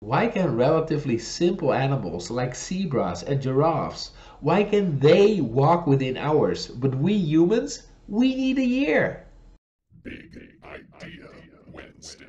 Why can relatively simple animals like zebras and giraffes, why can they walk within hours, but we humans, we need a year? Big Idea Wednesday.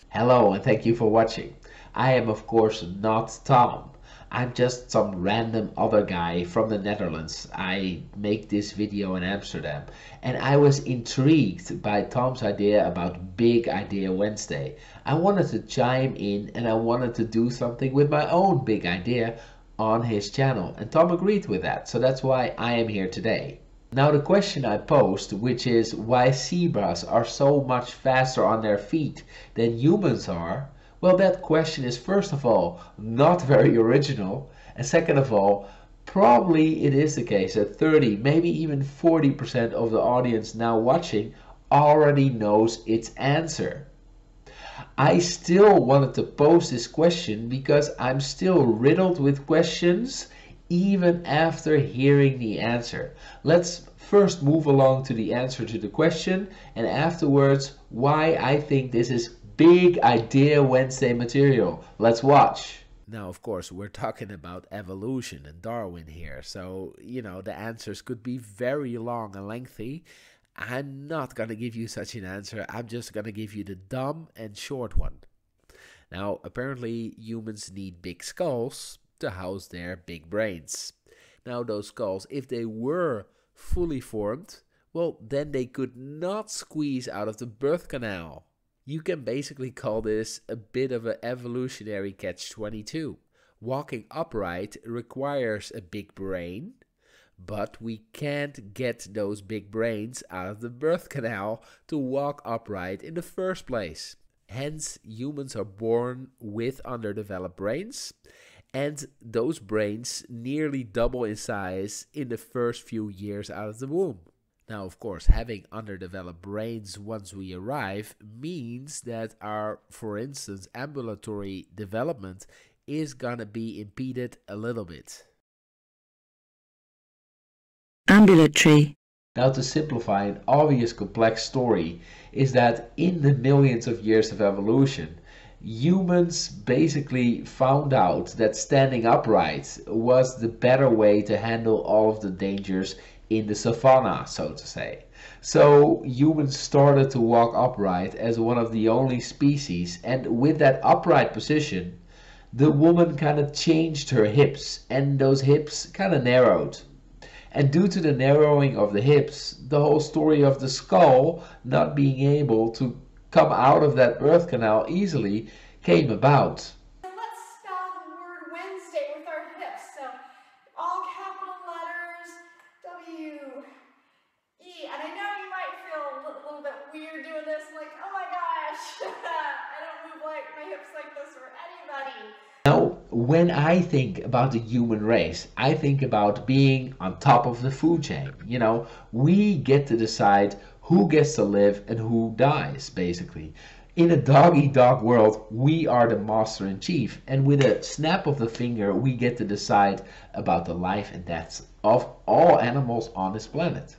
Hello and thank you for watching. I am of course not Tom. I'm just some random other guy from the Netherlands. I make this video in Amsterdam and I was intrigued by Tom's idea about Big Idea Wednesday. I wanted to chime in and I wanted to do something with my own big idea on his channel, and Tom agreed with that, so that's why I am here today. Now the question I posed, which is why zebras are so much faster on their feet than humans are, well, that question is first of all not very original, and second of all, probably it is the case that 30, maybe even 40% of the audience now watching already knows its answer. I still wanted to pose this question because I'm still riddled with questions even after hearing the answer. Let's first move along to the answer to the question, and afterwards why I think this is Big Idea Wednesday material. Let's watch. Now, of course, we're talking about evolution and Darwin here, so, the answers could be very long and lengthy. I'm not going to give you such an answer. I'm just going to give you the dumb and short one. Now, apparently humans need big skulls to house their big brains. Now, those skulls, if they were fully formed, well, then they could not squeeze out of the birth canal. You can basically call this a bit of an evolutionary catch-22. Walking upright requires a big brain, but we can't get those big brains out of the birth canal to walk upright in the first place. Hence, humans are born with underdeveloped brains, and those brains nearly double in size in the first few years out of the womb. Now, of course, having underdeveloped brains once we arrive means that our, for instance, ambulatory development is gonna be impeded a little bit. Ambulatory. Now, to simplify an obvious complex story is that in the millions of years of evolution, humans basically found out that standing upright was the better way to handle all of the dangers in the savannah, so to say. So humans started to walk upright as one of the only species, and with that upright position, the woman kind of changed her hips, and those hips kind of narrowed. And due to the narrowing of the hips, the whole story of the skull not being able to come out of that birth canal easily came about. Let's spell the word Wednesday with our hips. So all capital letters, W-E. And I know you might feel a little bit weird doing this, like, oh my gosh, I don't move like my hips like this for anybody. Now, when I think about the human race, I think about being on top of the food chain. We get to decide who gets to live and who dies, basically. In a dog-eat-dog world, we are the master in chief, and with a snap of the finger, we get to decide about the life and deaths of all animals on this planet.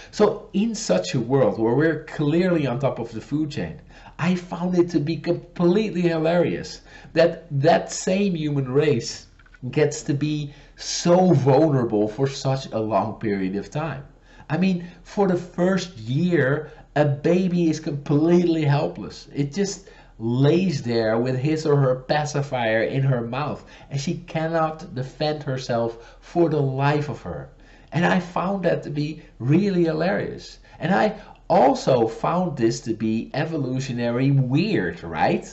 So in such a world where we're clearly on top of the food chain, I found it to be completely hilarious that that same human race gets to be so vulnerable for such a long period of time. I mean, for the first year, a baby is completely helpless. It just lays there with his or her pacifier in her mouth, and she cannot defend herself for the life of her. And I found that to be really hilarious. And I also found this to be evolutionary weird, right?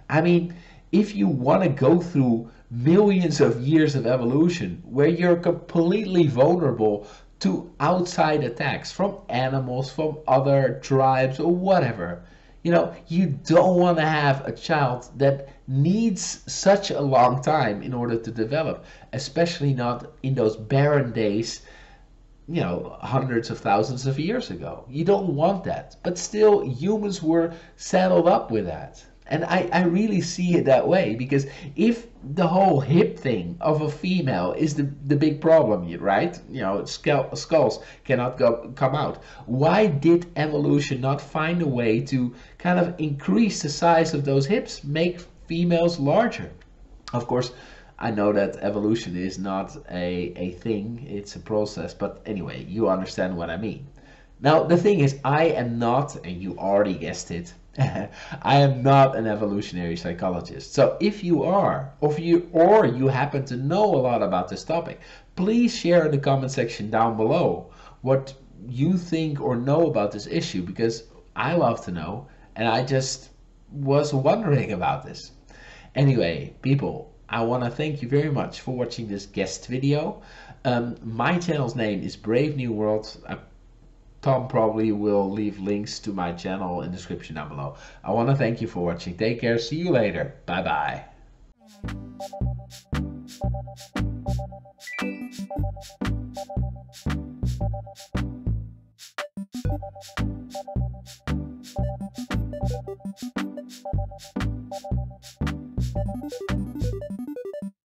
I mean, if you want to go through millions of years of evolution where you're completely vulnerable to outside attacks from animals, from other tribes or whatever, you don't want to have a child that needs such a long time in order to develop, especially not in those barren days, hundreds of thousands of years ago. You don't want that. But still, humans were saddled up with that. And I really see it that way, because if the whole hip thing of a female is the big problem, right? You know, skulls cannot come out. Why did evolution not find a way to kind of increase the size of those hips, make females larger? Of course, I know that evolution is not a thing, it's a process, but anyway, you understand what I mean. Now, the thing is, I am not, and you already guessed it, I am not an evolutionary psychologist. So if you are, or you happen to know a lot about this topic, please share in the comment section down below what you think or know about this issue, because I love to know, and I just was wondering about this. Anyway, people, I want to thank you very much for watching this guest video. My channel's name is Brave New World. Tom probably will leave links to my channel in the description down below. I want to thank you for watching. Take care. See you later. Bye bye.